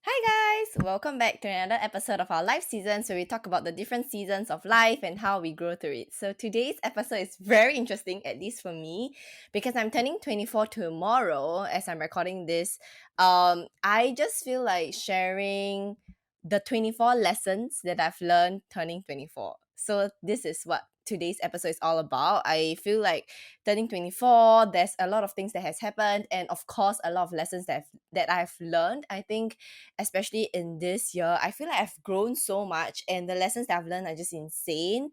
Hi guys! Welcome back to another episode of our life seasons where we talk about the different seasons of life and how we grow through it. So today's episode is very interesting, at least for me, because I'm turning 24 tomorrow as I'm recording this. I just feel like sharing the 24 lessons that I've learned turning 24. So this is what today's episode is all about. I feel like turning 24, there's a lot of things that has happened, and of course a lot of lessons that I've learned. I think especially in this year, I feel like I've grown so much and the lessons that I've learned are just insane.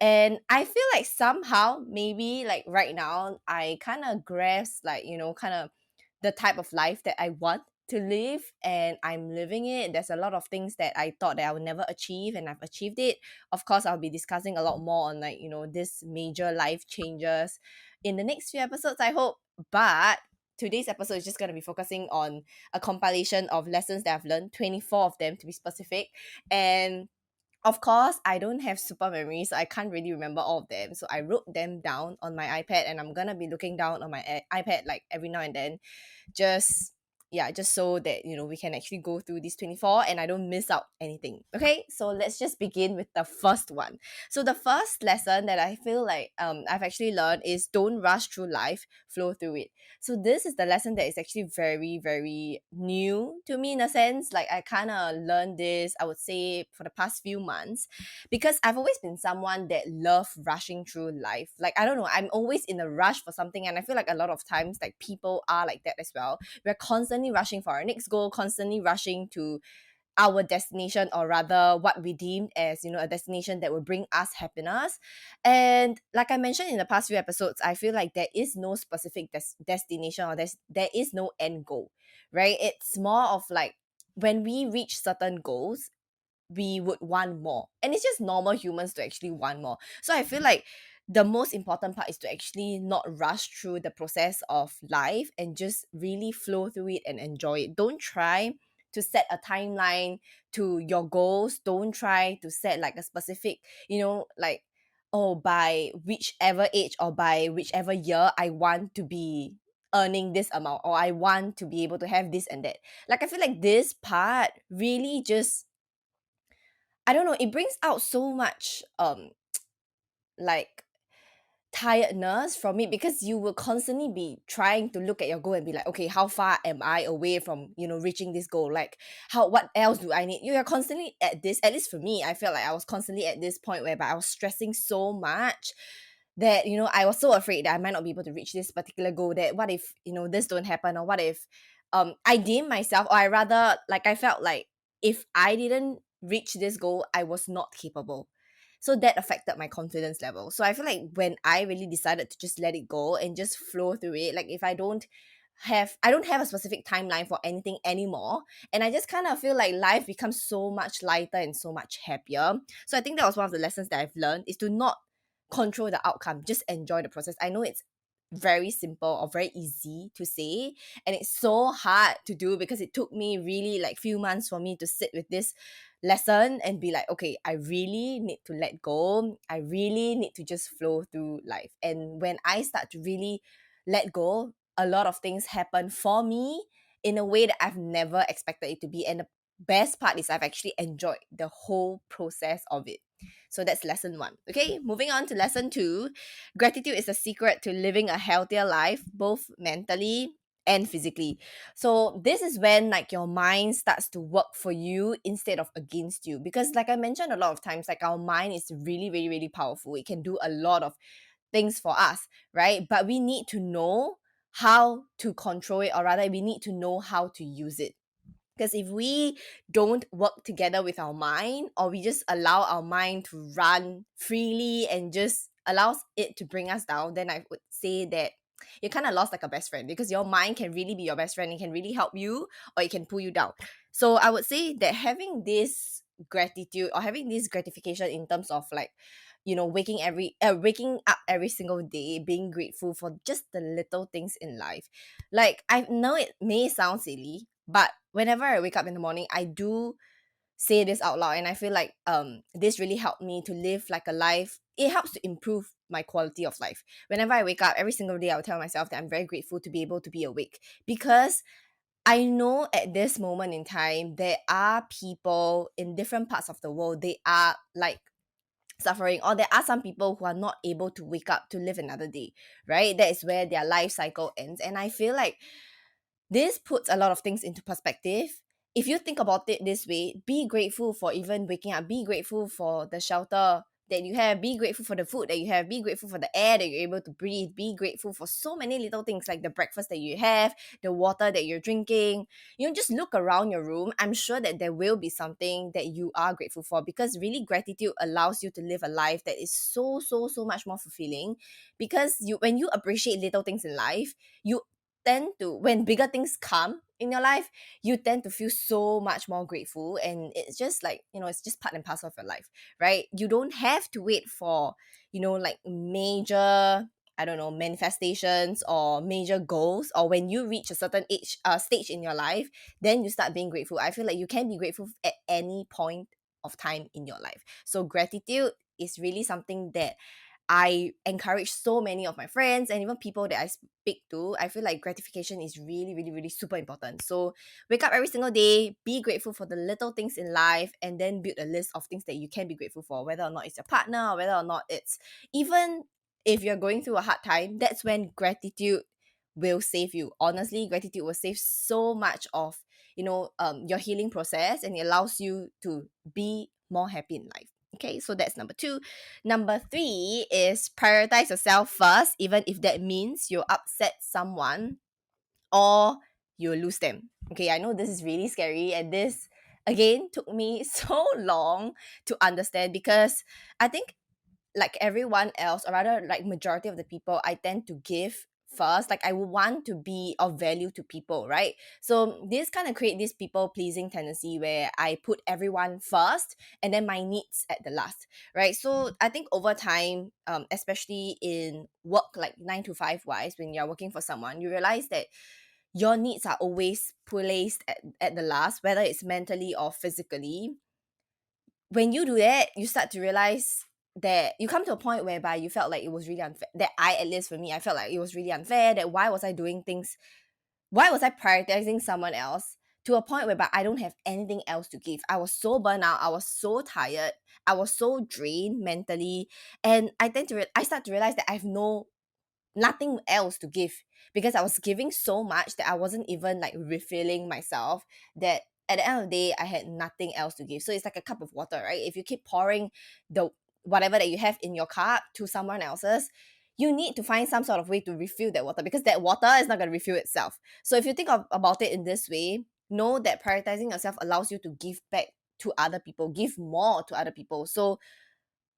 And I feel like somehow, maybe like right now, I kind of grasp, like, kind of the type of life that I want to live, and I'm living it. There's a lot of things that I thought that I would never achieve, and I've achieved it. Of course, I'll be discussing a lot more on, like, this major life changes in the next few episodes, I hope. But today's episode is just going to be focusing on a compilation of lessons that I've learned, 24 of them to be specific. And of course, I don't have super memory, so I can't really remember all of them. So I wrote them down on my iPad, and I'm gonna be looking down on my iPad like every now and then, just just so that we can actually go through these 24 and I don't miss out anything. Okay, so let's just begin with the first one. So the first lesson that I feel like I've actually learned is don't rush through life, flow through it. So this is the lesson that is actually very, very new to me, in a sense. Like, I kind of learned this, I would say, for the past few months, because I've always been someone that love rushing through life. Like, I don't know, I'm always in a rush for something, and I feel like a lot of times, like, people are like that as well. We're constantly rushing for our next goal, constantly rushing to our destination, or rather what we deemed as a destination that will bring us happiness. And like I mentioned in the past few episodes, I feel like there is no specific destination, or there is no end goal, right? It's more of like, when we reach certain goals, we would want more, and it's just normal humans to actually want more. So I feel like the most important part is to actually not rush through the process of life and just really flow through it and enjoy it. Don't try to set a timeline to your goals. Don't try to set like a specific, like, oh, by whichever age or by whichever year I want to be earning this amount, or I want to be able to have this and that. Like, I feel like this part really just, I don't know, it brings out so much like tiredness from it, because you will constantly be trying to look at your goal and be like, okay, how far am I away from reaching this goal? Like, how, what else do I need? You are constantly at this, at least for me, I felt like I was constantly at this point whereby I was stressing so much that I was so afraid that I might not be able to reach this particular goal, that what if this don't happen, or what if I deem myself, or I rather, like, I felt like if I didn't reach this goal, I was not capable. So that affected my confidence level. So I feel like when I really decided to just let it go and just flow through it, like, if I don't have a specific timeline for anything anymore, and I just kind of feel like life becomes so much lighter and so much happier. So I think that was one of the lessons that I've learned, is to not control the outcome, just enjoy the process. I know it's very simple or very easy to say, and it's so hard to do, because it took me really like few months for me to sit with this lesson and be like, okay, I really need to let go, I really need to just flow through life. And when I start to really let go, a lot of things happen for me in a way that I've never expected it to be. And the best part is I've actually enjoyed the whole process of it. So that's lesson one. Okay, moving on to lesson two. Gratitude is a secret to living a healthier life, both mentally and physically. So this is when, like, your mind starts to work for you instead of against you. Because like I mentioned a lot of times, like, our mind is really, really, really powerful. It can do a lot of things for us, right? But we need to know how to control it, or rather, we need to know how to use it. Because if we don't work together with our mind, or we just allow our mind to run freely and just allows it to bring us down, then I would say that you kind of lost like a best friend, because your mind can really be your best friend. It can really help you, or it can pull you down. So I would say that having this gratitude, or having this gratification in terms of, like, waking up every single day, being grateful for just the little things in life. Like, I know it may sound silly, but whenever I wake up in the morning, I do say this out loud, and I feel like this really helped me to live like a life. It helps to improve my quality of life. Whenever I wake up every single day, I will tell myself that I'm very grateful to be able to be awake, because I know at this moment in time, there are people in different parts of the world, they are like suffering, or there are some people who are not able to wake up to live another day, right? That is where their life cycle ends. And I feel like this puts a lot of things into perspective. If you think about it this way, be grateful for even waking up, be grateful for the shelter that you have, be grateful for the food that you have, be grateful for the air that you're able to breathe, be grateful for so many little things like the breakfast that you have, the water that you're drinking. You know, just look around your room. I'm sure that there will be something that you are grateful for, because really gratitude allows you to live a life that is so much more fulfilling. Because you, when you appreciate little things in life, you tend to, when bigger things come in your life, you tend to feel so much more grateful, and it's just like, you know, it's just part and parcel of your life, right? You don't have to wait for, you know, like major, I don't know, manifestations or major goals, or when you reach a certain age stage in your life, then you start being grateful. I feel like you can be grateful at any point of time in your life. So gratitude is really something that I encourage so many of my friends and even people that I speak to. I feel like gratification is really super important. So wake up every single day, be grateful for the little things in life, and then build a list of things that you can be grateful for, whether or not it's your partner, or whether or not it's, even if you're going through a hard time, that's when gratitude will save you. Honestly, gratitude will save so much of, you know, your healing process, and it allows you to be more happy in life. Okay, so that's number two. Number three is prioritize yourself first, even if that means you upset someone or you lose them. Okay, I know this is really scary, and this again took me so long to understand, because I think, like everyone else, or rather like majority of the people, I tend to give first. Like I would want to be of value to people, right? So this kind of create this people pleasing tendency where I put everyone first and then my needs at the last, right? So I think over time, especially in work like 9 to 5 wise, when you're working for someone, you realize that your needs are always placed at the last, whether it's mentally or physically. When you do that, you start to realize that you come to a point whereby you felt like it was really unfair. That I, at least for me, I felt like it was really unfair. That why was I doing things? Why was I prioritizing someone else to a point whereby I don't have anything else to give? I was so burnt out. I was so tired. I was so drained mentally, and I start to realize that I have nothing else to give, because I was giving so much that I wasn't even like refilling myself, that at the end of the day I had nothing else to give. So it's like a cup of water, right? If you keep pouring the whatever that you have in your cup to someone else's, you need to find some sort of way to refill that water, because that water is not going to refill itself. So if you think about it in this way, know that prioritizing yourself allows you to give back to other people, give more to other people. So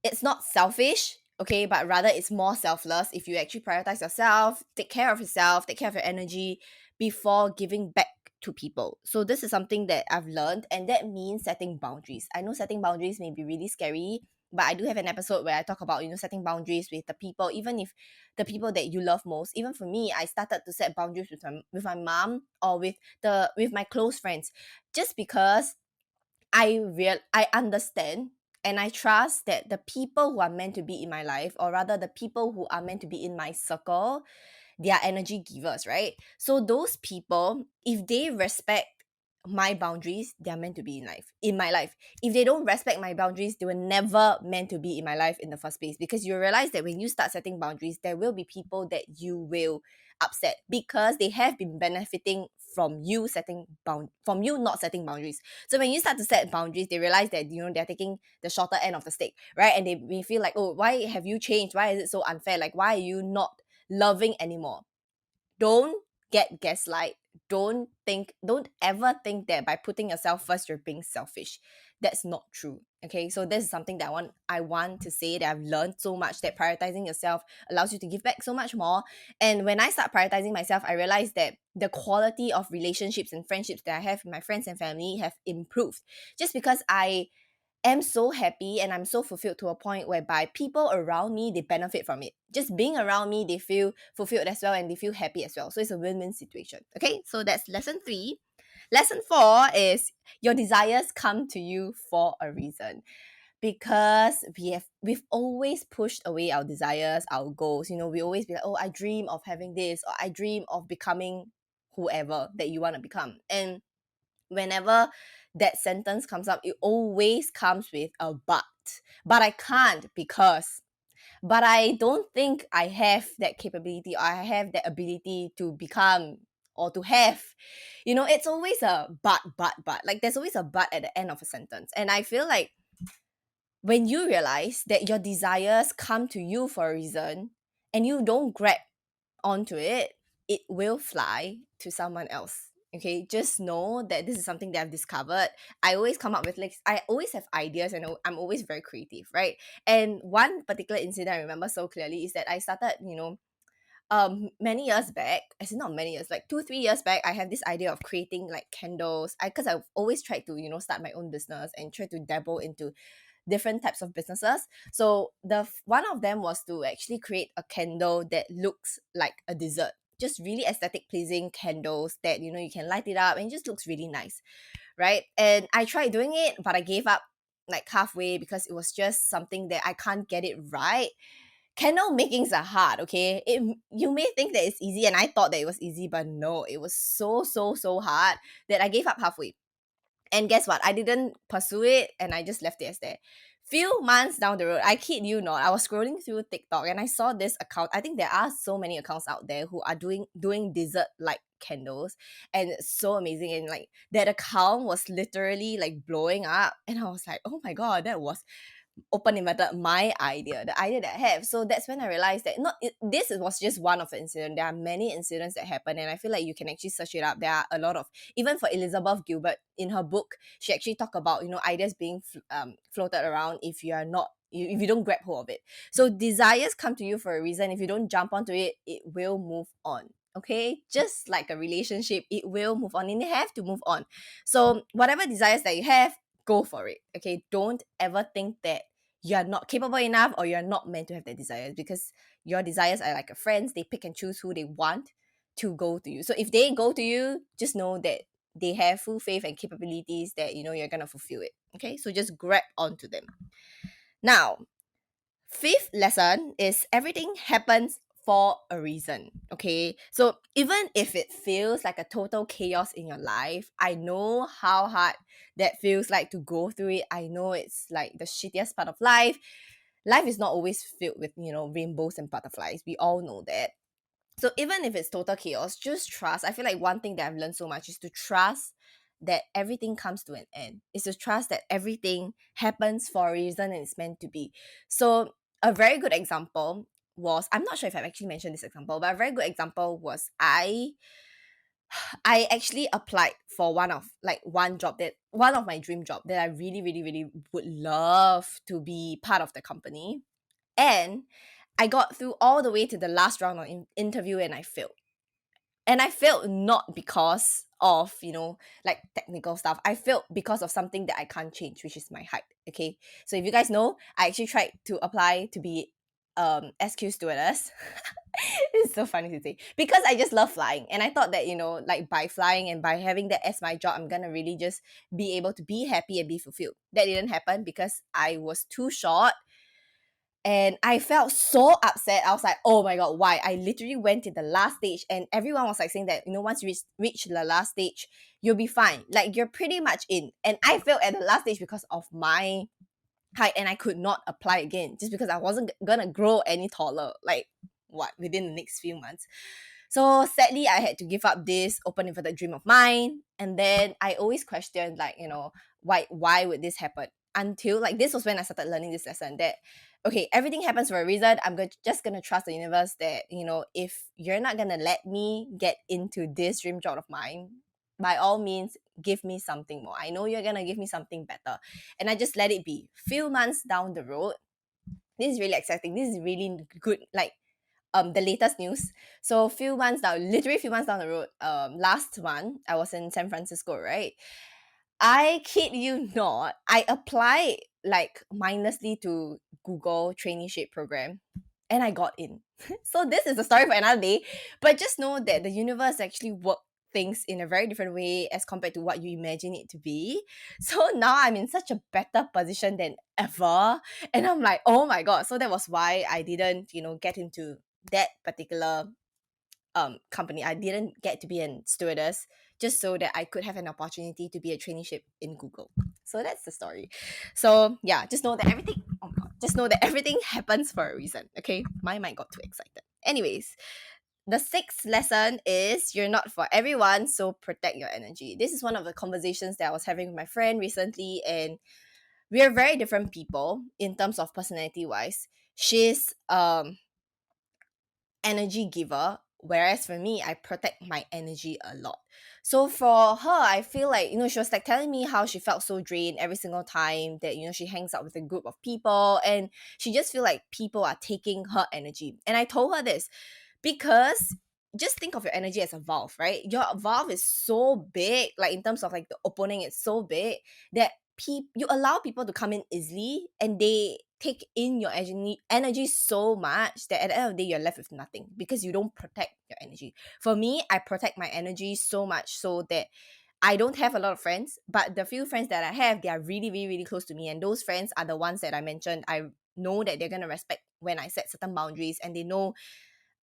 it's not selfish, okay, but rather it's more selfless if you actually prioritize yourself, take care of yourself, take care of your energy before giving back to people. So this is something that I've learned, and that means setting boundaries. I know setting boundaries may be really scary, but I do have an episode where I talk about, you know, setting boundaries with the people, even if the people that you love most. Even for me, I started to set boundaries with my mom, or with my close friends, just because I understand and I trust that the people who are meant to be in my life, or rather the people who are meant to be in my circle, they are energy givers, right? So those people, if they respect my boundaries, they are meant to be in my life. If they don't respect my boundaries, they were never meant to be in my life in the first place. Because you realize that when you start setting boundaries, there will be people that you will upset, because they have been benefiting from you not setting boundaries. So when you start to set boundaries, they realize that, you know, they're taking the shorter end of the stick, right? And they may feel like, oh, why have you changed? Why is it so unfair? Like, why are you not loving anymore? Don't get gaslight. Don't ever think that by putting yourself first you're being selfish. That's not true. Okay, so this is something that I want to say, that I've learned so much, that prioritizing yourself allows you to give back so much more. And when I start prioritizing myself, I realized that the quality of relationships and friendships that I have with my friends and family have improved, just because I am so happy and I'm so fulfilled to a point whereby people around me, they benefit from it. Just being around me, they feel fulfilled as well, and they feel happy as well. So it's a win-win situation. Okay, so that's lesson three. Lesson four is your desires come to you for a reason, because we've always pushed away our desires, our goals. You know, we always be like, oh, I dream of having this, or I dream of becoming whoever that you want to become. And whenever that sentence comes up, it always comes with a but I can't because, but I don't think I have that capability or I have that ability to become or to have. It's always a but. Like there's always a but at the end of a sentence. And I feel like when you realize that your desires come to you for a reason and you don't grab onto it, it will fly to someone else. Okay, just know that this is something that I've discovered. I always come up with, like, I always have ideas and I'm always very creative, right? And one particular incident I remember so clearly is that I started, many years back, as in not many years, like 2 3 years back, I have this idea of creating like candles. Because I've always tried to, start my own business and try to dabble into different types of businesses. So one of them was to actually create a candle that looks like a dessert. Just really aesthetic pleasing candles that you can light it up and it just looks really nice, right? And I tried doing it, but I gave up like halfway because it was just something that I can't get it right. Candle makings are hard, okay? You may think that it's easy, and I thought that it was easy, but no, it was so hard that I gave up halfway. And guess what? I didn't pursue it and I just left it as there. Few months down the road, I kid you not, I was scrolling through TikTok and I saw this account. I think there are so many accounts out there who are doing dessert like candles, and it's so amazing. And like that account was literally like blowing up, and I was like, oh my god, that was open inverted my idea, the idea that I have. So that's when I realized that this was just one of the incidents. There are many incidents that happen, and I feel like you can actually search it up. There are a lot of, even for Elizabeth Gilbert in her book, she actually talked about ideas being floated around if you are not if you don't grab hold of it. So desires come to you for a reason. If you don't jump onto it, it will move on. Okay, just like a relationship, it will move on and you have to move on. So whatever desires that you have, go for it. Okay, don't ever think that you're not capable enough or you're not meant to have that desires, because your desires are like a friends. They pick and choose who they want to go to you. So if they go to you, just know that they have full faith and capabilities that you're gonna fulfill it. Okay, so just grab onto them. Now, fifth lesson is everything happens for a reason. Okay, so even if it feels like a total chaos in your life, I know how hard that feels like to go through it. I know it's like the shittiest part of life. Life is not always filled with rainbows and butterflies. We all know that. So even if it's total chaos, just trust. I feel like one thing that I've learned so much is to trust that everything comes to an end. Is to trust that everything happens for a reason and it's meant to be. So a very good example was, I'm not sure if I've actually mentioned this example, but a very good example was I actually applied for one of my dream job that I really, really, really would love to be part of the company. And I got through all the way to the last round of interview and I failed. And I failed not because of, like technical stuff. I failed because of something that I can't change, which is my height. Okay. So if you guys know, I actually tried to apply to be SQ stewardess. It's so funny to say, because I just love flying and I thought that like by flying and by having that as my job, I'm gonna really just be able to be happy and be fulfilled. That didn't happen because I was too short and I felt so upset. I was like, oh my god, why? I literally went to the last stage and everyone was like saying that, once you reach the last stage, you'll be fine. Like you're pretty much in. And I failed at the last stage because of my height and I could not apply again just because I wasn't gonna grow any taller. Like what, within the next few months. So sadly, I had to give up this open inverted dream of mine. And then I always questioned, like, why would this happen? Until like this was when I started learning this lesson that okay, everything happens for a reason. Just gonna trust the universe that if you're not gonna let me get into this dream job of mine, by all means, give me something more. I know you're gonna give me something better, and I just let it be. Few months down the road, this is really exciting. This is really good. Like the latest news. So literally few months down the road, last month I was in San Francisco, right? I kid you not, I applied like mindlessly to Google traineeship program and I got in. So this is a story for another day, but just know that the universe actually works things in a very different way as compared to what you imagine it to be. So now I'm in such a better position than ever. And I'm like, oh my god. So that was why I didn't, get into that particular company. I didn't get to be a stewardess just so that I could have an opportunity to be a traineeship in Google. So that's the story. So yeah, just know that everything. Oh my god, just know that everything happens for a reason. Okay, my mind got too excited. Anyways, the sixth lesson is you're not for everyone, so protect your energy. This is one of the conversations that I was having with my friend recently, and we are very different people in terms of personality wise. She's energy giver, whereas for me, I protect my energy a lot. So for her, I feel like, she was like telling me how she felt so drained every single time that, she hangs out with a group of people, and she just feel like people are taking her energy. And I told her this because just think of your energy as a valve, right? Your valve is so big, like in terms of like the opening, it's so big that you allow people to come in easily, and they take in your energy so much that at the end of the day you're left with nothing because you don't protect your energy. For me, I protect my energy so much so that I don't have a lot of friends, but the few friends that I have, they are really, really, really close to me. And those friends are the ones that I mentioned. I know that they're going to respect when I set certain boundaries, and they know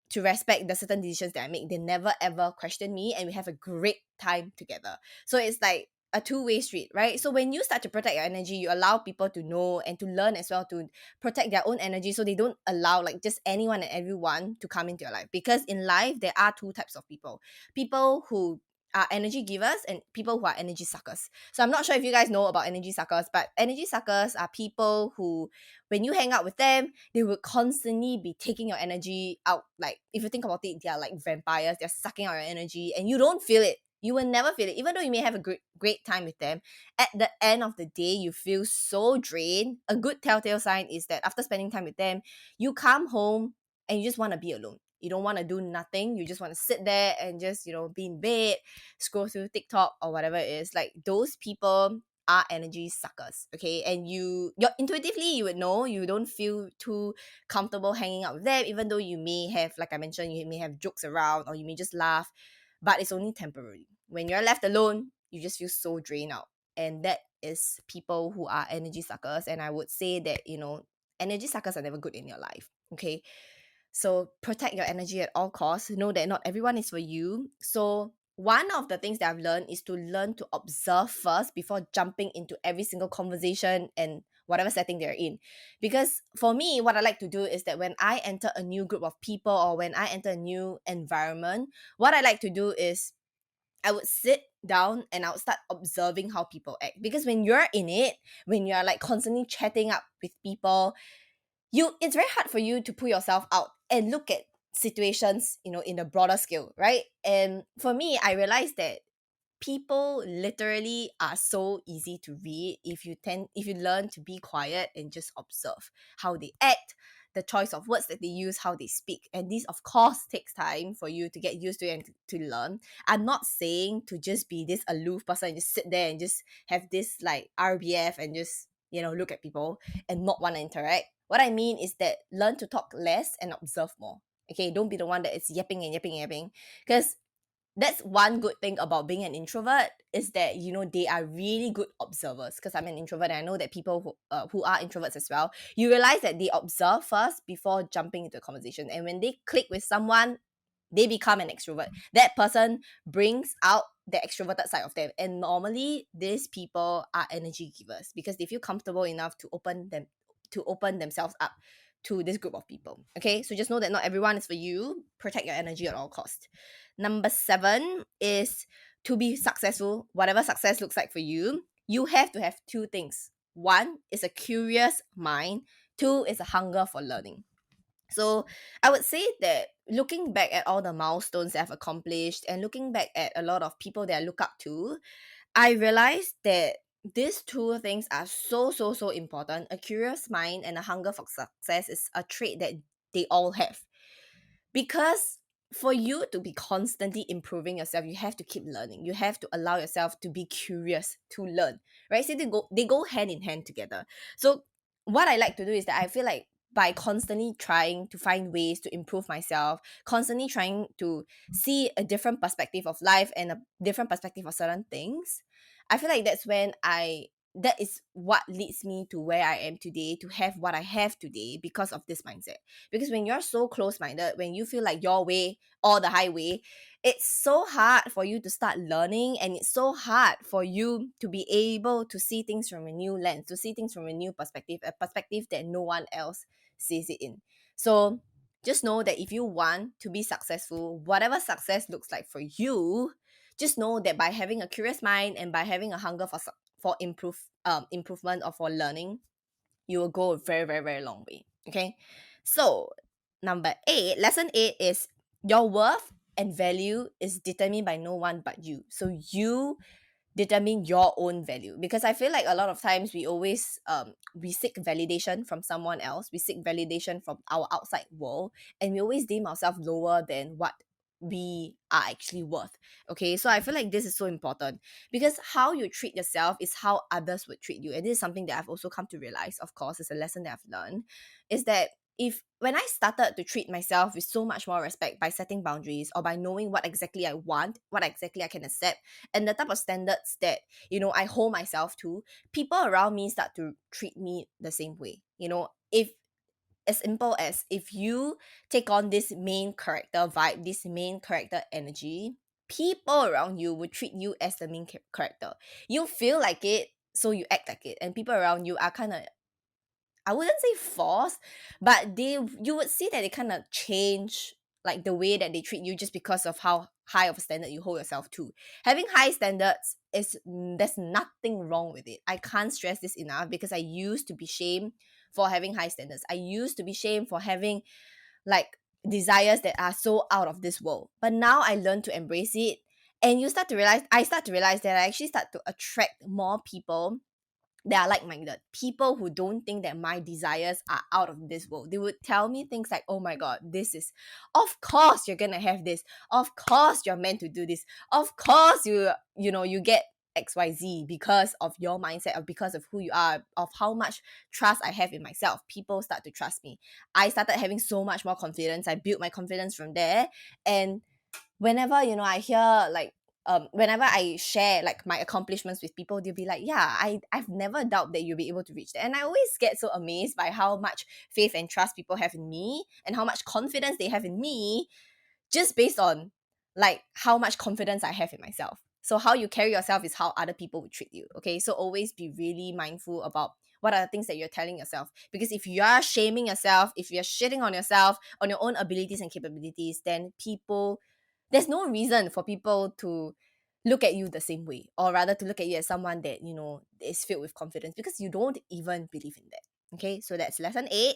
to respect the certain decisions that I make. They never ever question me, and we have a great time together. So it's like a two-way street, right? So when you start to protect your energy, you allow people to know and to learn as well to protect their own energy, so they don't allow like just anyone and everyone to come into your life. Because in life there are two types of people: people who are energy givers and people who are energy suckers. So I'm not sure if you guys know about energy suckers, but energy suckers are people who, when you hang out with them, they will constantly be taking your energy out. Like if you think about it, they are like vampires. They're sucking out your energy, and you don't feel it. You will never feel it, even though you may have a great time with them. At the end of the day, you feel so drained. A good telltale sign is that after spending time with them, you come home and you just want to be alone. You don't want to do nothing. You just want to sit there and just, be in bed, scroll through TikTok or whatever it is. Like those people are energy suckers, okay? And you're intuitively, you would know. You don't feel too comfortable hanging out with them, even though you may have, like I mentioned, you may have jokes around or you may just laugh, but it's only temporary. When you're left alone, you just feel so drained out. And that is people who are energy suckers. And I would say that, energy suckers are never good in your life, okay? So protect your energy at all costs. Know that not everyone is for you. So one of the things that I've learned is to learn to observe first before jumping into every single conversation and whatever setting they're in. Because for me, what I like to do is that when I enter a new group of people or when I enter a new environment, what I like to do is I would sit down and I would start observing how people act. Because when you're in it, when you're like constantly chatting up with people, it's very hard for you to pull yourself out and look at situations, in a broader scale, right? And for me, I realized that people literally are so easy to read if you learn to be quiet and just observe how they act, the choice of words that they use, how they speak. And this of course takes time for you to get used to and to learn. I'm not saying to just be this aloof person and just sit there and just have this like RBF and just look at people and not want to interact. What I mean is that learn to talk less and observe more. Okay, don't be the one that is yapping and yapping and yapping. Because that's one good thing about being an introvert is that they are really good observers. Because I'm an introvert and I know that people who are introverts as well, you realize that they observe first before jumping into a conversation, and when they click with someone, they become an extrovert. That person brings out the extroverted side of them, and normally these people are energy givers because they feel comfortable enough to open themselves up to this group of people. Okay, so just know that not everyone is for you. Protect your energy at all costs. Number 7 is to be successful, whatever success looks like for you, you have to have two things. One is a curious mind, two is a hunger for learning. So I would say that looking back at all the milestones that I've accomplished and looking back at a lot of people that I look up to, I realized that these two things are so, so, so important. A curious mind and a hunger for success is a trait that they all have. Because for you to be constantly improving yourself, you have to keep learning. You have to allow yourself to be curious to learn, right? So they go hand in hand together. So what I like to do is that I feel like by constantly trying to find ways to improve myself, constantly trying to see a different perspective of life and a different perspective of certain things, I feel like that's when I that is what leads me to where I am today, to have what I have today because of this mindset. Because when you're so close-minded, when you feel like your way or the highway, it's so hard for you to start learning, and it's so hard for you to be able to see things from a new lens, to see things from a new perspective, a perspective that no one else sees it in. So just know that if you want to be successful, whatever success looks like for you, just know that by having a curious mind and by having a hunger for improvement or for learning, you will go a very, very, very long way. Okay. So number 8, lesson 8 is your worth and value is determined by no one but you. So you determine your own value, because I feel like a lot of times we always we seek validation from someone else, we seek validation from our outside world, and we always deem ourselves lower than what we are actually worth. Okay, so I feel like this is so important, because how you treat yourself is how others would treat you. And this is something that I've also come to realize, of course, it's a lesson that I've learned, is that if when I started to treat myself with so much more respect by setting boundaries, or by knowing what exactly I want, what exactly I can accept, and the type of standards that I hold myself to, people around me start to treat me the same way. If as simple as, if you take on this main character vibe, this main character energy, people around you will treat you as the main character. You feel like it, so you act like it, and people around you are kind of, I wouldn't say forced, but you would see that they kind of change, like the way that they treat you, just because of how high of a standard you hold yourself to. Having high standards is, there's nothing wrong with it. I can't stress this enough, because I used to be shamed for having high standards. I used to be shamed for having like desires that are so out of this world. But now I learn to embrace it, and I start to realize that I actually start to attract more people that are like-minded, people who don't think that my desires are out of this world. They would tell me things like, oh my god, this is, of course you're gonna have this, of course you're meant to do this, of course you get XYZ because of your mindset, or because of who you are, of how much trust I have in myself. People start to trust me. I started having so much more confidence. I built my confidence from there. And whenever I hear like whenever I share like my accomplishments with people, they'll be like, yeah, I've never doubt that you'll be able to reach that. And I always get so amazed by how much faith and trust people have in me, and how much confidence they have in me, just based on like how much confidence I have in myself. So how you carry yourself is how other people will treat you. Okay, so always be really mindful about what are the things that you're telling yourself, because if you are shaming yourself, if you're shitting on yourself, on your own abilities and capabilities, then there's no reason for people to look at you the same way, or rather to look at you as someone that is filled with confidence, because you don't even believe in that. Okay, so that's lesson 8.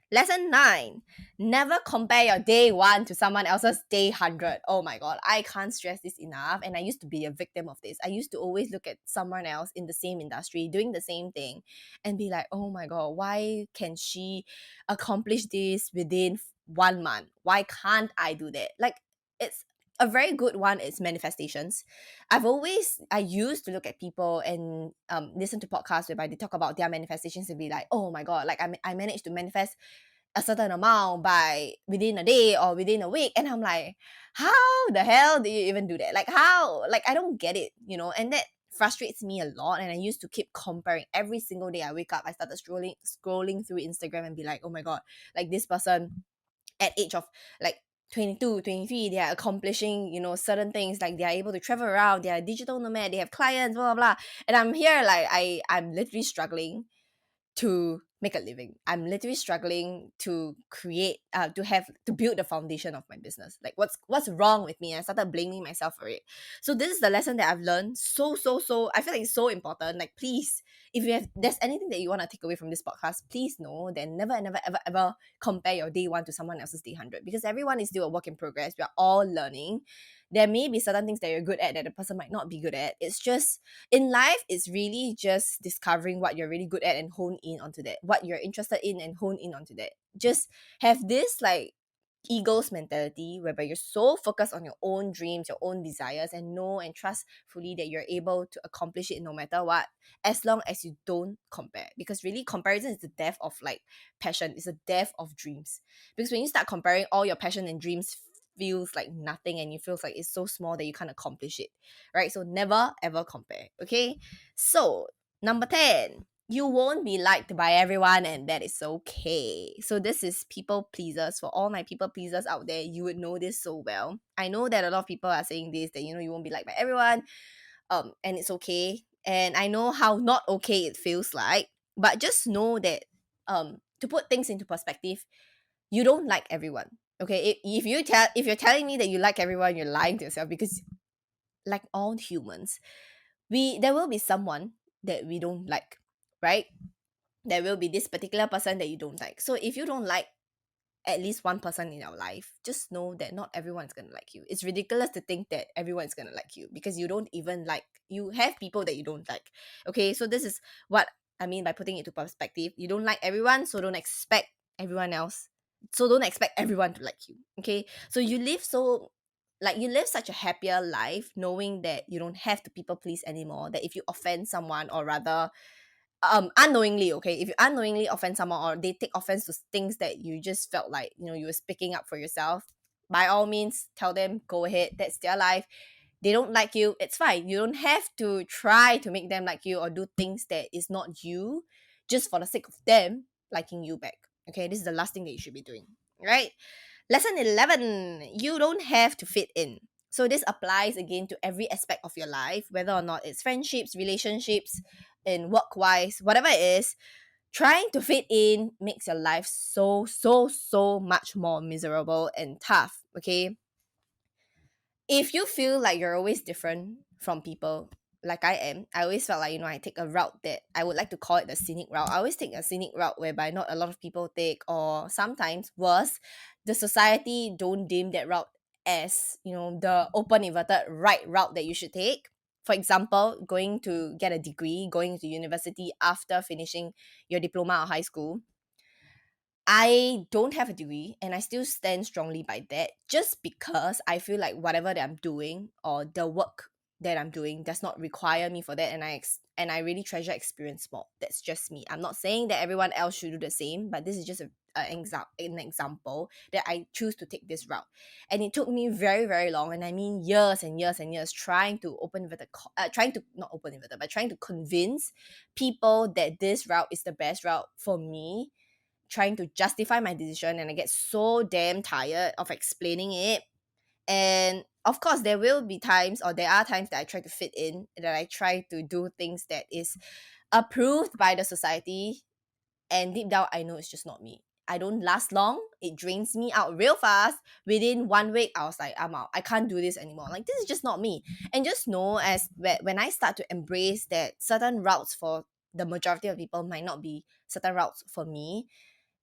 Lesson 9, never compare your day 1 to someone else's day 100. Oh my god, I can't stress this enough. And I used to be a victim of this. I used to always look at someone else in the same industry doing the same thing and be like, oh my god, why can she accomplish this within 1 month? Why can't I do that? Like, it's a very good one is manifestations. I used to look at people and listen to podcasts whereby they talk about their manifestations and be like, oh my god, like I managed to manifest a certain amount by within a day or within a week. And I'm like, how the hell do you even do that? Like, how? Like, I don't get it, and that frustrates me a lot. And I used to keep comparing every single day I wake up. I started scrolling through Instagram and be like, oh my god, like this person at age of like 22, 23, they are accomplishing, certain things, like they are able to travel around, they are a digital nomad, they have clients, blah blah blah. And I'm here like I'm literally struggling to make a living. I'm literally struggling to create to build the foundation of my business. Like, what's wrong with me? I started blaming myself for it. So this is the lesson that I've learned. So I feel like it's so important. Like, please, if there's anything that you want to take away from this podcast, please know that never never ever ever compare your day 1 to someone else's day 100, because everyone is still a work in progress. We are all learning. There may be certain things that you're good at that the person might not be good at. It's just, in life, it's really just discovering what you're really good at and hone in onto that, what you're interested in and hone in onto that. Just have this like eagles mentality, whereby you're so focused on your own dreams, your own desires, and know and trust fully that you're able to accomplish it no matter what, as long as you don't compare. Because really, comparison is the death of like passion, it's the death of dreams. Because when you start comparing, all your passion and dreams feels like nothing, and you feels like it's so small that you can't accomplish it, right? So never ever compare. Okay, so Number 10, you won't be liked by everyone, and that is okay. So, this is people pleasers. For all my people pleasers out there, you would know this so well. I know that a lot of people are saying this, that you won't be liked by everyone, and it's okay. And I know how not okay it feels like, but just know that to put things into perspective, you don't like everyone. Okay, if you're telling me that you like everyone, you're lying to yourself, because like all humans, there will be someone that we don't like, right? There will be this particular person that you don't like. So if you don't like at least one person in your life, just know that not everyone's gonna like you. It's ridiculous to think that everyone's gonna like you, because you don't even like, you have people that you don't like. Okay, so this is what I mean by putting it to perspective. You don't like everyone, so don't expect everyone else. So don't expect everyone to like you. Okay, so you live such a happier life knowing that you don't have to people please anymore. That if you offend someone, or rather unknowingly, okay, if you unknowingly offend someone, or they take offense to things that you just felt like you were speaking up for yourself, by all means tell them, go ahead, that's their life. They don't like you, it's fine. You don't have to try to make them like you, or do things that is not you, just for the sake of them liking you back. Okay, this is the last thing that you should be doing, right? Lesson 11, you don't have to fit in. So this applies again to every aspect of your life, whether or not it's friendships, relationships, in work wise, whatever it is. Trying to fit in makes your life so much more miserable and tough. Okay, if you feel like you're always different from people, like I am, I always felt like I take a route that I would like to call it the scenic route. I always take a scenic route whereby not a lot of people take, or sometimes worse, the society don't deem that route as the open inverted right route that you should take. For example, going to get a degree, going to university after finishing your diploma or high school. I don't have a degree, and I still stand strongly by that, just because I feel like whatever that I'm doing, or the work that I'm doing, does not require me for that, and I really treasure experience more. That's just me. I'm not saying that everyone else should do the same, but this is just an example that I choose to take this route. And it took me very, very long, and I mean years and years and years, trying to trying to not open inverted, but trying to convince people that this route is the best route for me, trying to justify my decision, and I get so damn tired of explaining it. And of course, there will be times, or there are times, that I try to fit in, that I try to do things that is approved by the society, and deep down I know it's just not me. I don't last long. It drains me out real fast. Within 1 week, I was like, I'm out. I can't do this anymore. Like, this is just not me. And just know, as when I start to embrace that certain routes for the majority of people might not be certain routes for me,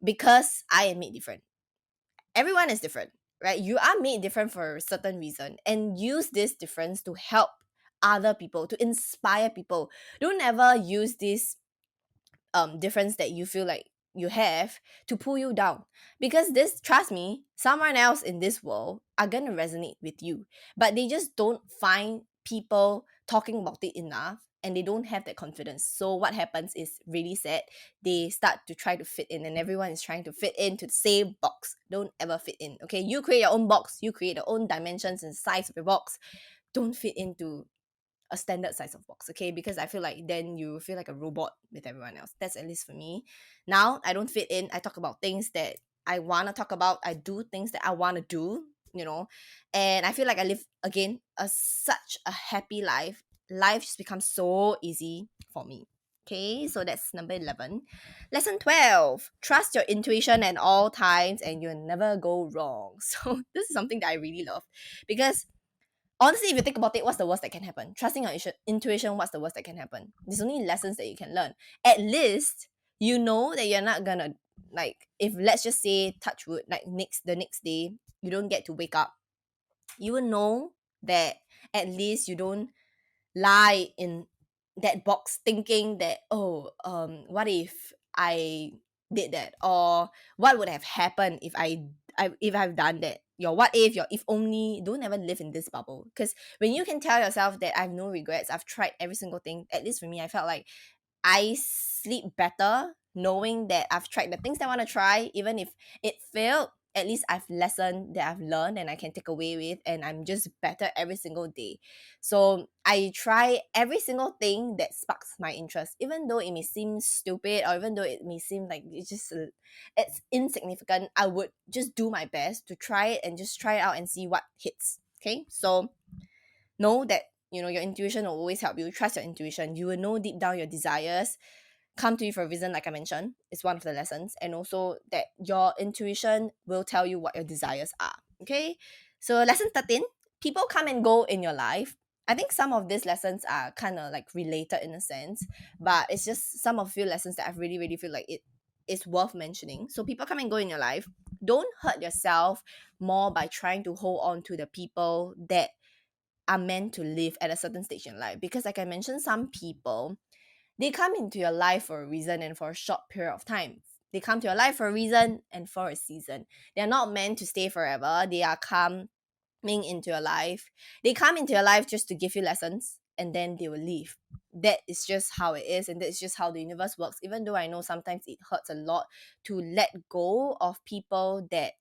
because I am made different. Everyone is different, right? You are made different for a certain reason, and use this difference to help other people, to inspire people. Don't ever use this difference that you feel like you have to pull you down, because this, trust me, someone else in this world are gonna resonate with you, but they just don't find people talking about it enough, and they don't have that confidence. So what happens is really sad. They start to try to fit in, and everyone is trying to fit into the same box. Don't ever fit in. Okay, you create your own box, you create your own dimensions and size of your box. Don't fit into a standard size of box, okay? Because I feel like then you feel like a robot with everyone else. That's at least for me. Now, I don't fit in. I talk about things that I want to talk about. I do things that I want to do, and I feel like I live, again, such a happy life. Life just becomes so easy for me. Okay, so that's number 11. Lesson 12, trust your intuition at all times, and you'll never go wrong. So this is something that I really love, because honestly, if you think about it, what's the worst that can happen? Trusting your intuition, what's the worst that can happen? There's only lessons that you can learn. At least you know that you're not gonna, like, if let's just say, touch wood, like the next day you don't get to wake up, you will know that at least you don't lie in that box thinking that, oh, what if I did that, or what would have happened if if I've done that. Your what if, your if only. Don't ever live in this bubble, because when you can tell yourself that I have no regrets, I've tried every single thing, at least for me, I felt like I sleep better knowing that I've tried the things that I want to try, even if it failed. at least I've lesson that I've learned and I can take away with, and I'm just better every single day. So I try every single thing that sparks my interest, even though it may seem stupid or even though it may seem like it's insignificant. I would just do my best to try it and just try it out and see what hits. Okay, so know that your intuition will always help you. Trust your intuition. You will know deep down your desires come to you for a reason, like I mentioned. It's one of the lessons. And also that your intuition will tell you what your desires are. Okay, so lesson 13, people come and go in your life. I think some of these lessons are kind of like related in a sense, but it's just some of few lessons that I really really feel like it is worth mentioning. So people come and go in your life. Don't hurt yourself more by trying to hold on to the people that are meant to live at a certain stage in life, because like I mentioned, some people, they come into your life for a reason and for a short period of time. They come to your life for a reason and for a season. They're not meant to stay forever. They are coming into your life. They come into your life just to give you lessons and then they will leave. That is just how it is, and that's just how the universe works. Even though I know sometimes it hurts a lot to let go of people that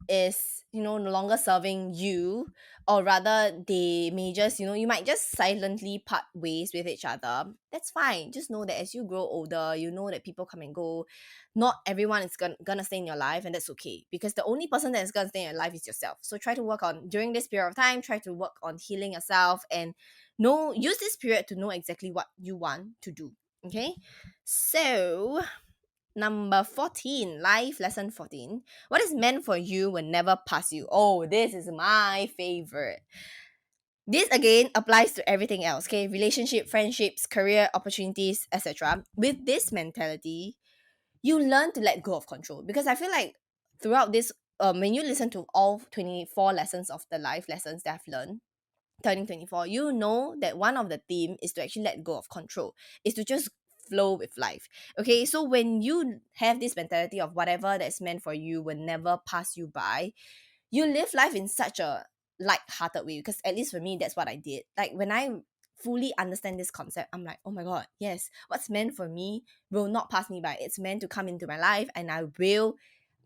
is no longer serving you, or rather they may just you might just silently part ways with each other. That's fine. Just know that as you grow older, you know that people come and go. Not everyone is gonna stay in your life, and that's okay, because the only person that is gonna stay in your life is yourself. So try to work on, during this period of time, try to work on healing yourself, and use this period to know exactly what you want to do. Okay, so number 14, life lesson 14. What is meant for you will never pass you. Oh, this is my favorite. This again applies to everything else, okay? Relationship, friendships, career opportunities, etc. With this mentality, you learn to let go of control, because I feel like throughout this, when you listen to all 24 lessons of the life lessons that I've learned, turning 24, you know that one of the theme is to actually let go of control, is to just flow with life. Okay, so when you have this mentality of whatever that's meant for you will never pass you by, you live life in such a light-hearted way, because at least for me, that's what I did. Like when I fully understand this concept, I'm like, oh my god, yes, what's meant for me will not pass me by. It's meant to come into my life, and I will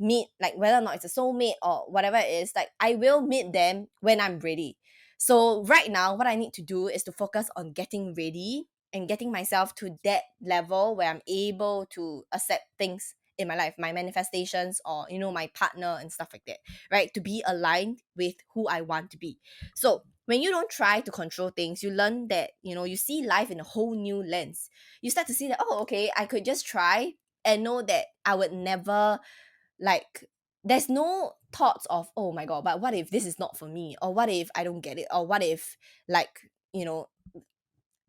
meet, like whether or not it's a soulmate or whatever it is, like I will meet them when I'm ready. So right now, what I need to do is to focus on getting ready and getting myself to that level where I'm able to accept things in my life, my manifestations, or my partner and stuff like that, right? To be aligned with who I want to be. So when you don't try to control things, you learn that you see life in a whole new lens. You start to see that, oh, okay, I could just try and know that I would never, like, there's no thoughts of, oh my god, but what if this is not for me, or what if I don't get it, or what if, like,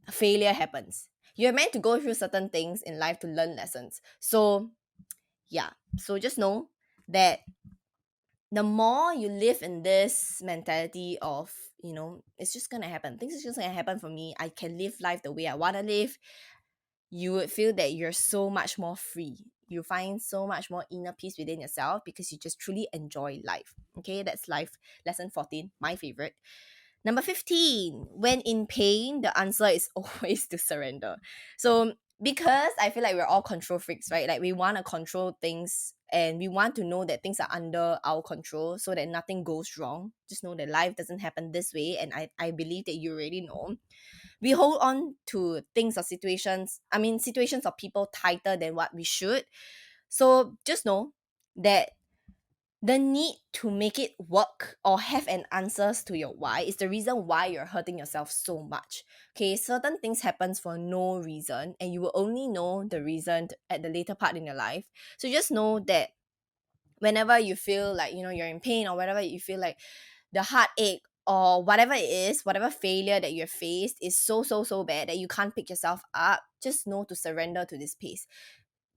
failure happens. You're meant to go through certain things in life to learn lessons. So yeah, so just know that the more you live in this mentality of, it's just gonna happen, things are just gonna happen for me, I can live life the way I want to live, you would feel that you're so much more free. You find so much more inner peace within yourself because you just truly enjoy life. Okay, that's life lesson 14, my favorite. Number 15, when in pain, the answer is always to surrender. So, because I feel like we're all control freaks, right? Like we want to control things and we want to know that things are under our control so that nothing goes wrong. Just know that life doesn't happen this way. And I believe that you already know. We hold on to things or situations or people tighter than what we should. So just know that the need to make it work or have an answers to your why is the reason why you're hurting yourself so much. Okay, certain things happens for no reason, and you will only know the reason at the later part in your life. So just know that whenever you feel like you're in pain, or whenever you feel like the heartache or whatever it is, whatever failure that you're faced is so so so bad that you can't pick yourself up, just know to surrender to this pace,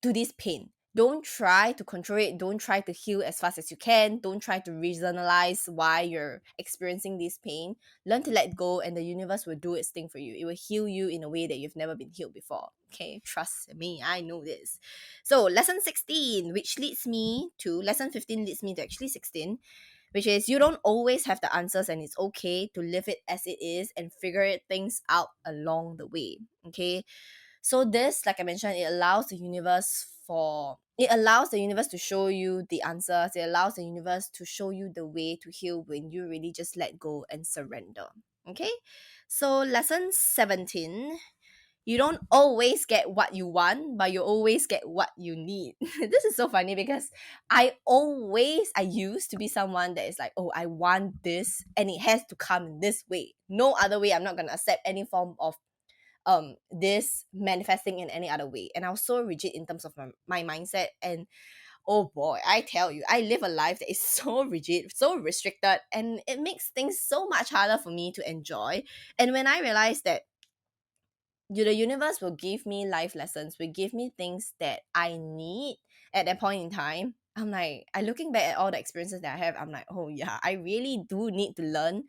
to this pain. Don't try to control it. Don't try to heal as fast as you can. Don't try to rationalize why you're experiencing this pain. Learn to let go, and the universe will do its thing for you. It will heal you in a way that you've never been healed before. Okay, trust me, I know this. So, lesson 16, which leads me to lesson 15, leads me to actually 16, which is you don't always have the answers, and it's okay to live it as it is and figure it things out along the way. Okay, so this, like I mentioned, it allows the universe for it allows the universe to show you the answers. It allows the universe to show you the way to heal when you really just let go and surrender. Okay, so lesson 17, you don't always get what you want, but you always get what you need. This is so funny because I used to be someone that is like, oh, I want this and it has to come this way. No other way. I'm not gonna accept any form of this manifesting in any other way. And I was so rigid in terms of my mindset. And oh boy, I tell you, I live a life that is so rigid, so restricted, and it makes things so much harder for me to enjoy. And when I realized that the universe will give me life lessons, will give me things that I need at that point in time, I'm like, I looking back at all the experiences that I have, I'm like, oh yeah, I really do need to learn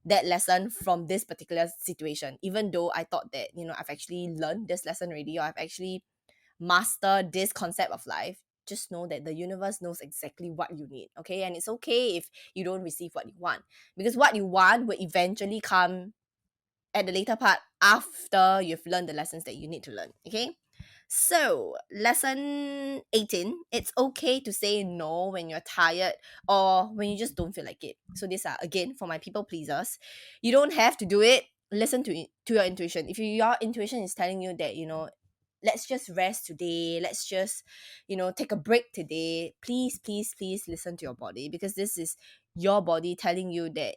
that lesson from this particular situation. Even though I thought that, I've actually learned this lesson already, or I've actually mastered this concept of life, just know that the universe knows exactly what you need, okay? And it's okay if you don't receive what you want, because what you want will eventually come at the later part after you've learned the lessons that you need to learn. Okay. So, lesson 18, it's okay to say no when you're tired or when you just don't feel like it. So, these are again for my people pleasers. You don't have to do it. Listen to your intuition. If your intuition is telling you that, let's just rest today, let's just, take a break today, please, please, please listen to your body, because this is your body telling you that,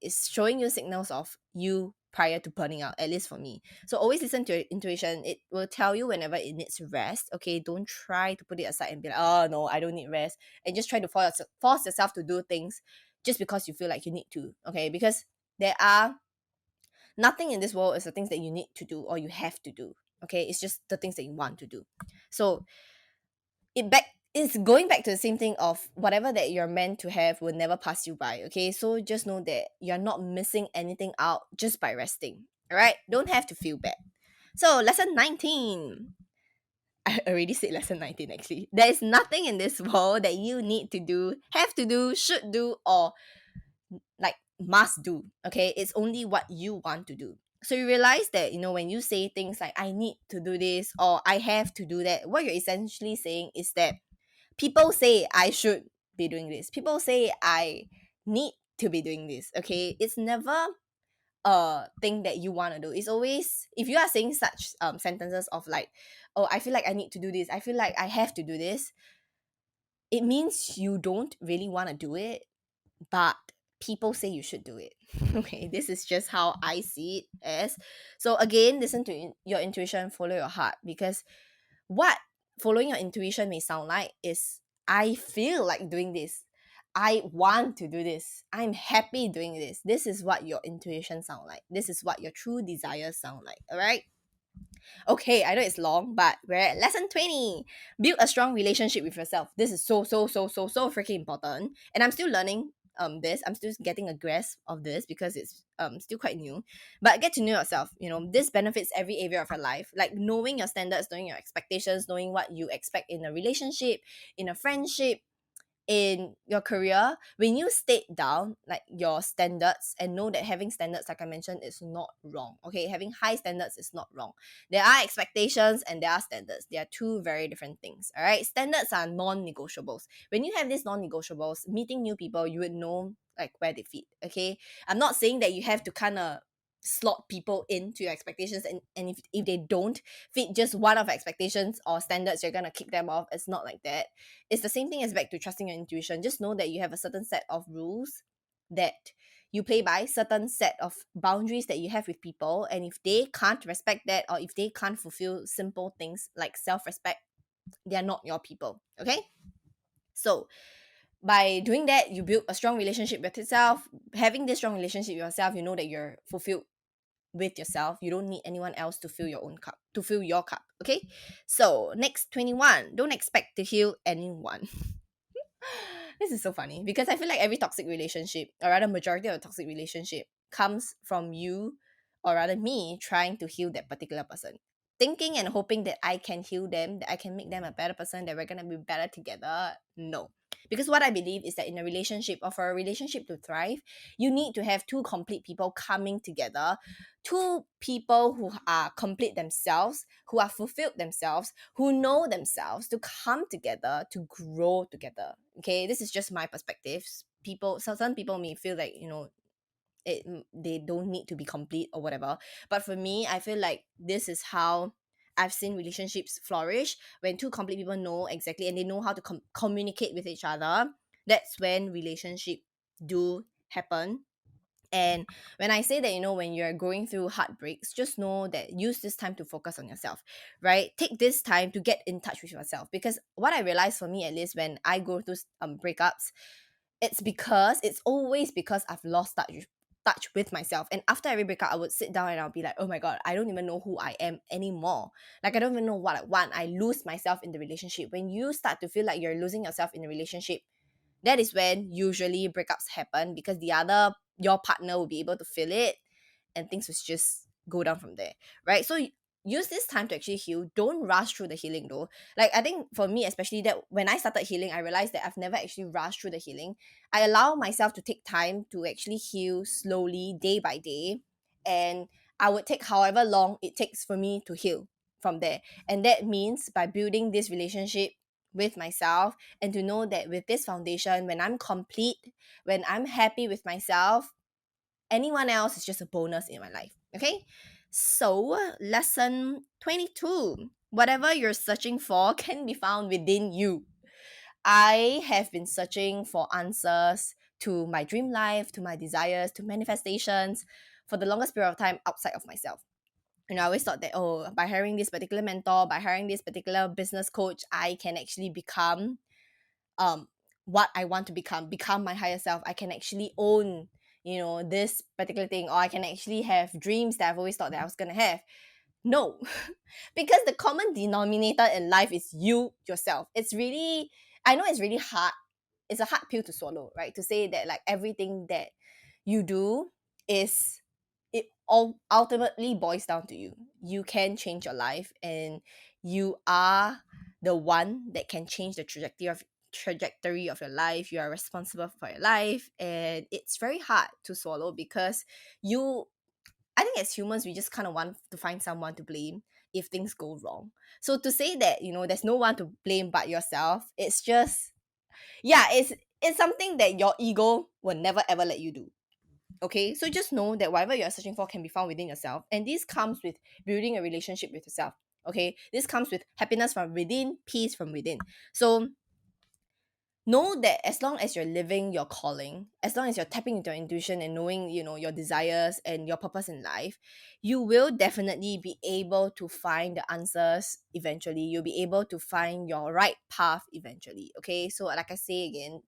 is showing you signals of you prior to burning out, at least for me. So always listen to your intuition. It will tell you whenever it needs rest. Okay, don't try to put it aside and be like, oh no, I don't need rest, and just try to force yourself to do things just because you feel like you need to. Okay, because there are nothing in this world is the things that you need to do or you have to do. Okay, it's just the things that you want to do. So it's going back to the same thing of whatever that you're meant to have will never pass you by. Okay, so just know that you're not missing anything out just by resting. All right, don't have to feel bad. So lesson 19, I already said lesson 19 actually. There is nothing in this world that you need to do, have to do, should do, or like must do. Okay, it's only what you want to do. So you realize that, when you say things like I need to do this or I have to do that, what you're essentially saying is that people say I should be doing this. People say I need to be doing this. Okay, it's never a thing that you want to do. It's always, if you are saying such sentences of like, oh, I feel like I need to do this, I feel like I have to do this, it means you don't really want to do it, but people say you should do it. Okay, this is just how I see it as. So again, listen to your intuition, follow your heart, because what following your intuition may sound like is, I feel like doing this, I want to do this, I'm happy doing this. This is what your intuition sound like, this is what your true desires sound like. All right. Okay, I know it's long, but we're at lesson 20. Build a strong relationship with yourself. This is so freaking important. And I'm still learning this. I'm still getting a grasp of this because it's still quite new. But get to know yourself. This benefits every area of your life. Like knowing your standards, knowing your expectations, knowing what you expect in a relationship, in a friendship, in your career. When you state down like your standards and know that having standards, like I mentioned, is not wrong. Okay, having high standards is not wrong. There are expectations and there are standards. They are two very different things. All right, standards are non-negotiables. When you have these non-negotiables, meeting new people, you would know like where they fit. Okay, I'm not saying that you have to kind of slot people into your expectations, and if they don't fit just one of expectations or standards, you're gonna kick them off. It's not like that. It's the same thing as back to trusting your intuition. Just know that you have a certain set of rules that you play by, certain set of boundaries that you have with people, and if they can't respect that, or if they can't fulfill simple things like self-respect, they are not your people. Okay, so by doing that, you build a strong relationship with yourself. Having this strong relationship with yourself, you know that you're fulfilled with yourself. You don't need anyone else to fill your own cup, to fill your cup. Okay, so next, 21, don't expect to heal anyone. This is so funny because I feel like every toxic relationship, or rather majority of the toxic relationship, comes from you, or rather me, trying to heal that particular person, thinking and hoping that I can heal them, that I can make them a better person, that we're gonna be better together. No, Because what I believe is that in a relationship, or for a relationship to thrive, you need to have two complete people coming together, two people who are complete themselves, who are fulfilled themselves, who know themselves, to come together to grow together. Okay, this is just my perspectives. People, so some people may feel like, they don't need to be complete or whatever, but for me, I feel like this is how I've seen relationships flourish. When two complete people know exactly, and they know how to communicate with each other, that's when relationship do happen. And when I say that, when you're going through heartbreaks, just know that use this time to focus on yourself, right? Take this time to get in touch with yourself. Because what I realized, for me at least, when I go through breakups, it's always because I've lost touch with myself. And after every breakup, I would sit down and I'll be like, oh my god, I don't even know who I am anymore. Like, I don't even know what I want. I lose myself in the relationship. When you start to feel like you're losing yourself in a relationship, that is when usually breakups happen, because your partner will be able to feel it, and things will just go down from there, right? So use this time to actually heal. Don't rush through the healing though. Like, I think for me especially, that when I started healing, I realized that I've never actually rushed through the healing. I allow myself to take time to actually heal slowly, day by day, and I would take however long it takes for me to heal from there. And that means by building this relationship with myself, and to know that with this foundation, when I'm complete, when I'm happy with myself, anyone else is just a bonus in my life. Okay? So, lesson 22. Whatever you're searching for can be found within you. I have been searching for answers to my dream life, to my desires, to manifestations for the longest period of time outside of myself. I always thought that, oh, by hiring this particular mentor, by hiring this particular business coach, I can actually become um what I want to become my higher self. I can actually own, this particular thing, or I can actually have dreams that I've always thought that I was gonna have. No, because the common denominator in life is you yourself. It's really, I know it's really hard. It's a hard pill to swallow, right? To say that, like, everything that you do is, it all ultimately boils down to you. You can change your life, and you are the one that can change the trajectory of your life. You are responsible for your life, and it's very hard to swallow, because you I think as humans, we just kind of want to find someone to blame if things go wrong. So to say that, there's no one to blame but yourself, it's just, yeah, it's something that your ego will never ever let you do. Okay, so just know that whatever you're searching for can be found within yourself, and this comes with building a relationship with yourself. Okay, this comes with happiness from within, peace from within. So know that as long as you're living your calling, as long as you're tapping into your intuition and knowing, your desires and your purpose in life, you will definitely be able to find the answers eventually. You'll be able to find your right path eventually. Okay, so like I say again,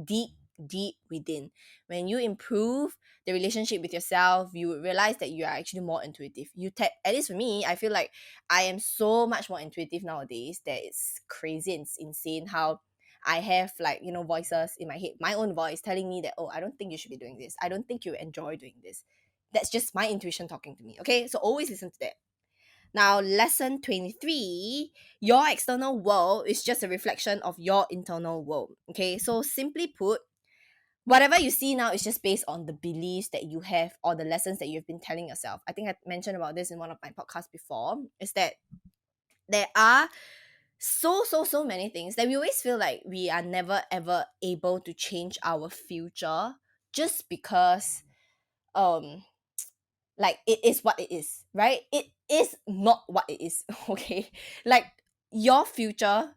deep deep within, when you improve the relationship with yourself, you would realize that you are actually more intuitive. You tap At least for me, I feel like I am so much more intuitive nowadays that it's crazy and it's insane how I have, like, voices in my head, my own voice telling me that, oh, I don't think you should be doing this, I don't think you enjoy doing this. That's just my intuition talking to me. Okay, so always listen to that. Now, lesson 23, your external world is just a reflection of your internal world. Okay, so simply put, whatever you see now is just based on the beliefs that you have, or the lessons that you've been telling yourself. I think I mentioned about this in one of my podcasts before, is that there are so many things that we always feel like we are never ever able to change our future, just because um like, it is what it is, right? It is not what it is. Okay, like, your future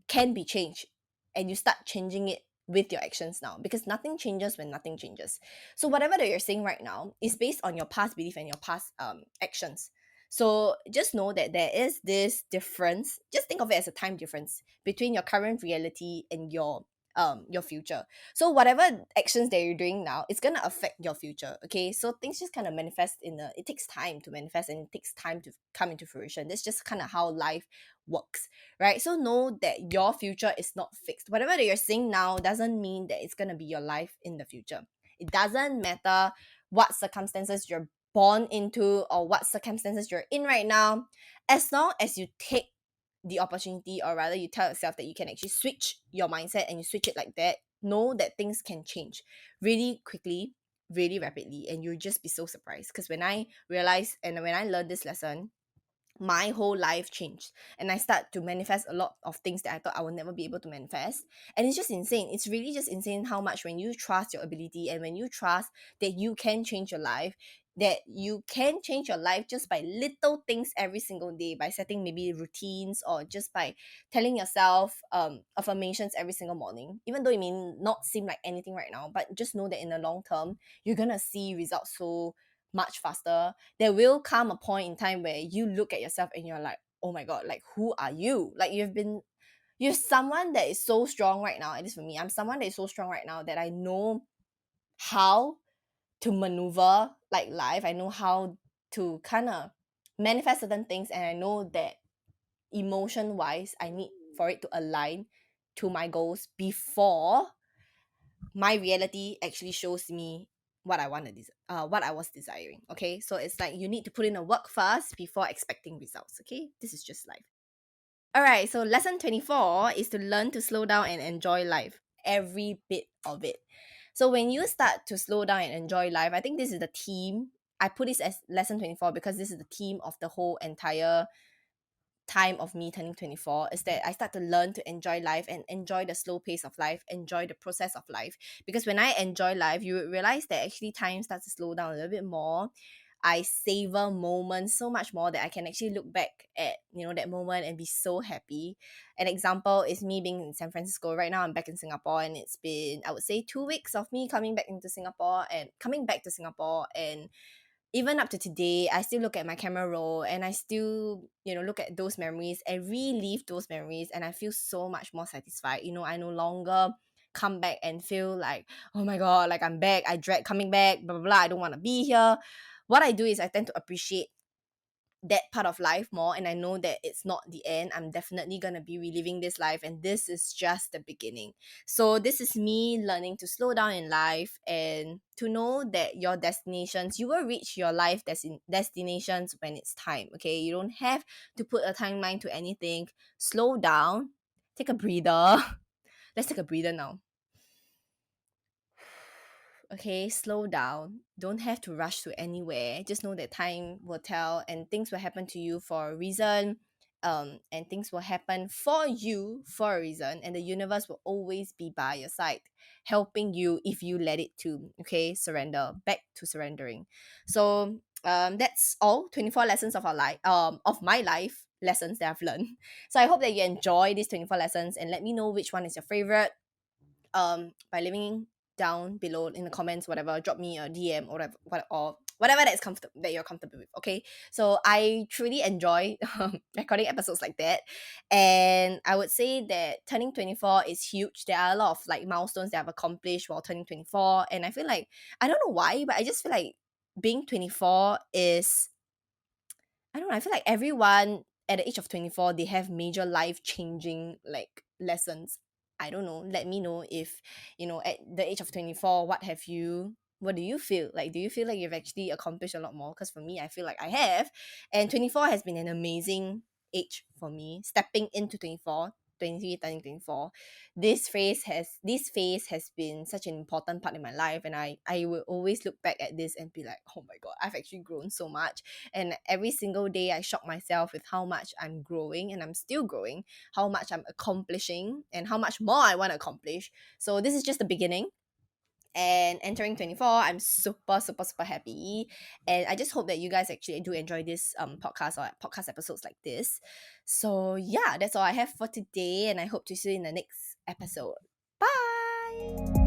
can be changed, and you start changing it with your actions now, because nothing changes when nothing changes. So whatever that you're saying right now is based on your past belief and your past actions. So just know that there is this difference. Just think of it as a time difference between your current reality and your future. So whatever actions that you're doing now, it's gonna affect your future. Okay, so things just kind of manifest it takes time to manifest, and it takes time to come into fruition. That's just kind of how life works, right? So know that your future is not fixed. Whatever that you're seeing now doesn't mean that it's gonna be your life in the future. It doesn't matter what circumstances you're born into, or what circumstances you're in right now, as long as you take the opportunity, or rather you tell yourself that you can actually switch your mindset and you switch it like that, know that things can change really quickly, really rapidly, and you'll just be so surprised. Because when I realized and when I learned this lesson, my whole life changed, and I start to manifest a lot of things that I thought I would never be able to manifest. And it's just insane. It's really just insane how much, when you trust your ability and when you trust that you can change your life, that you can change your life just by little things every single day, by setting maybe routines, or just by telling yourself affirmations every single morning, even though it may not seem like anything right now, but just know that in the long term you're gonna see results so much faster. There will come a point in time where you look at yourself and you're like, oh my god, like who are you? Like you're someone that is so strong right now. At least for me, I'm someone that is so strong right now that I know how to maneuver like life. I know how to kind of manifest certain things, and I know that emotion wise I need for it to align to my goals before my reality actually shows me what I want to what I was desiring. Okay, so it's like you need to put in a work first before expecting results. Okay, this is just life. All right, so lesson 24 is to learn to slow down and enjoy life, every bit of it. So when you start to slow down and enjoy life, I think this is the theme. I put this as lesson 24 because this is the theme of the whole entire time of me turning 24, is that I start to learn to enjoy life and enjoy the slow pace of life, enjoy the process of life. Because when I enjoy life, you would realize that actually time starts to slow down a little bit more. I savor moments so much more that I can actually look back at, that moment and be so happy. An example is me being in San Francisco. Right now I'm back in Singapore, and it's been, I would say, 2 weeks of me coming back to Singapore. And even up to today, I still look at my camera roll and I still, look at those memories and relive those memories, and I feel so much more satisfied. I no longer come back and feel like, oh my god, like I'm back, I dread coming back, blah blah blah, I don't want to be here. What I do is I tend to appreciate that part of life more, and I know that it's not the end. I'm definitely going to be reliving this life, and this is just the beginning. So this is me learning to slow down in life and to know that your destinations, you will reach your life destinations when it's time. Okay, you don't have to put a timeline to anything. Slow down, take a breather. Let's take a breather now. Okay, slow down. Don't have to rush to anywhere. Just know that time will tell, and things will happen to you for a reason. And things will happen for you for a reason, and the universe will always be by your side, helping you if you let it to. Okay, surrender. Back to surrendering. So that's all 24 lessons of our life, of my life lessons that I've learned. So I hope that you enjoy these 24 lessons, and let me know which one is your favorite by leaving down below in the comments, whatever. Drop me a DM or whatever that's comfortable, that you're comfortable with. Okay, so I truly enjoy recording episodes like that, and I would say that turning 24 is huge. There are a lot of like milestones that I've accomplished while turning 24, and I feel like, I don't know why, but I just feel like being 24 is, I don't know, I feel like everyone at the age of 24, they have major life changing like lessons. I don't know. Let me know if, at the age of 24, what do you feel? Like, do you feel like you've actually accomplished a lot more? Because for me, I feel like I have. And 24 has been an amazing age for me. Stepping into 24, 23, turning 24, this phase has been such an important part in my life, and I will always look back at this and be like, oh my god, I've actually grown so much. And every single day I shock myself with how much I'm growing, and I'm still growing, how much I'm accomplishing, and how much more I want to accomplish. So this is just the beginning, and entering 24, I'm super super super happy, and I just hope that you guys actually do enjoy this podcast or podcast episodes like this. So yeah, that's all I have for today, and I hope to see you in the next episode. Bye.